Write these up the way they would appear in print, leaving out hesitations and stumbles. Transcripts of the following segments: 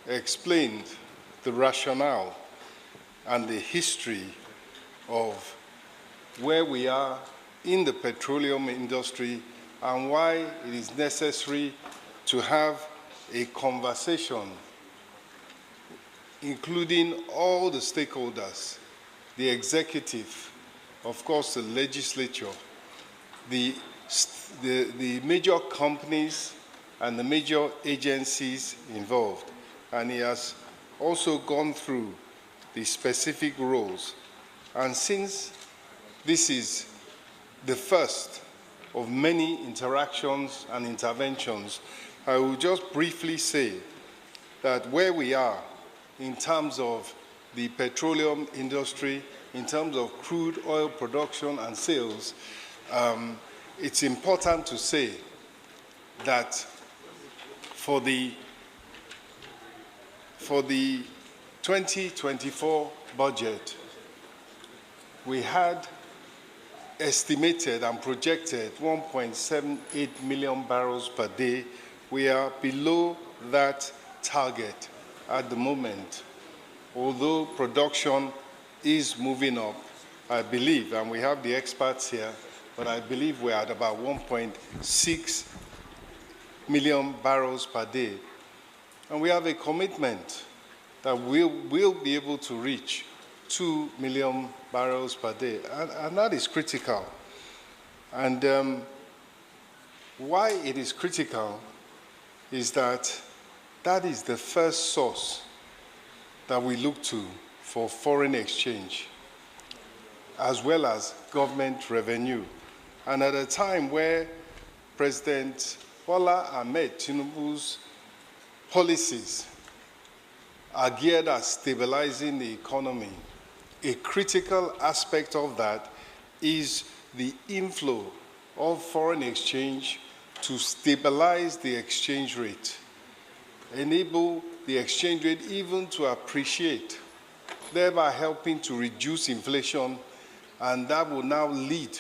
explained the rationale and the history of where we are in the petroleum industry and why it is necessary to have a conversation including all the stakeholders, the executive, of course the legislature, the major companies and the major agencies involved. And he has also gone through the specific roles. And since this is the first of many interactions and interventions, I will just briefly say that where we are in terms of the petroleum industry, in terms of crude oil production and sales, it's important to say that for the 2024 budget, we had estimated and projected 1.78 million barrels per day. We are below that target at the moment, although production is moving up, I believe, and we have the experts here, but I believe we're at about 1.6 million barrels per day. And we have a commitment that we'll be able to reach 2 million barrels per day, and that is critical. And why it is critical is that that is the first source that we look to for foreign exchange, as well as government revenue. And at a time where President Bola Ahmed Tinubu's policies are geared at stabilizing the economy, a critical aspect of that is the inflow of foreign exchange to stabilize the exchange rate, enable the exchange rate even to appreciate, thereby helping to reduce inflation, and that will now lead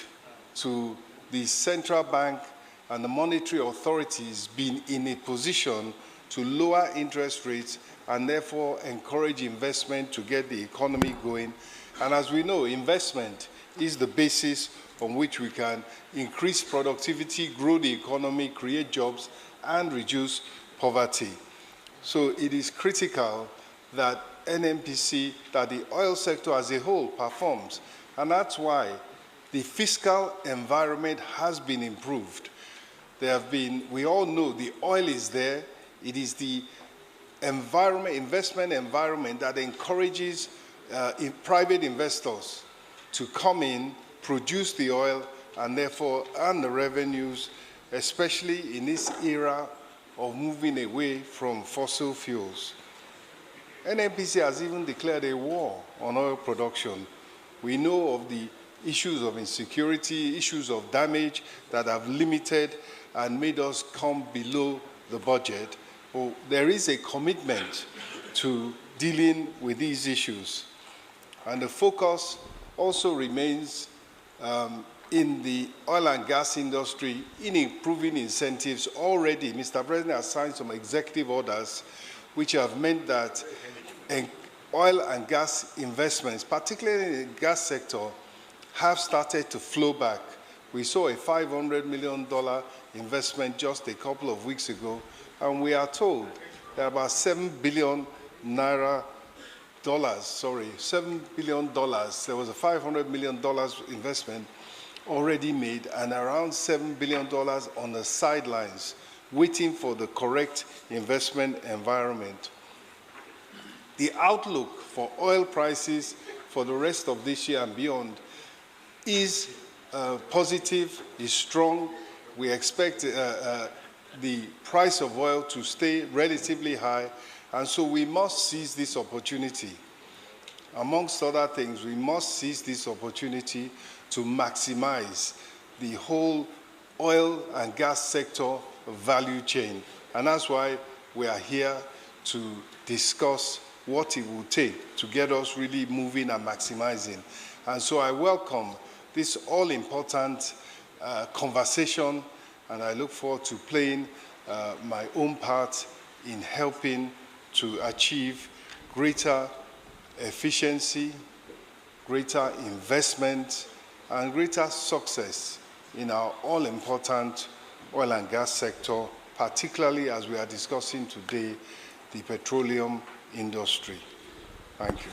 to the central bank and the monetary authorities being in a position to lower interest rates and therefore encourage investment to get the economy going. And as we know, investment is the basis on which we can increase productivity, grow the economy, create jobs, and reduce poverty. So it is critical that NNPC, that the oil sector as a whole performs. And that's why the fiscal environment has been improved. There have been, we all know the oil is there. It is the environment, investment environment that encourages private investors to come in, produce the oil, and therefore earn the revenues, especially in this era of moving away from fossil fuels. NNPC has even declared a war on oil production. We know of the issues of insecurity, issues of damage that have limited and made us come below the budget. Well, there is a commitment to dealing with these issues. And the focus also remains in the oil and gas industry in improving incentives. Already, Mr. President has signed some executive orders which have meant that oil and gas investments, particularly in the gas sector, have started to flow back. We saw a $500 million investment just a couple of weeks ago, and we are told that about $7 billion. There was a $500 million investment already made and around $7 billion on the sidelines, waiting for the correct investment environment. The outlook for oil prices for the rest of this year and beyond is positive, is strong. We expect the price of oil to stay relatively high, and so we must seize this opportunity. Amongst other things, we must seize this opportunity to maximize the whole oil and gas sector value chain. And that's why we are here to discuss what it will take to get us really moving and maximizing. And so I welcome this all-important conversation, and I look forward to playing my own part in helping to achieve greater efficiency, greater investment, and greater success in our all-important oil and gas sector, particularly as we are discussing today, the petroleum industry. Thank you.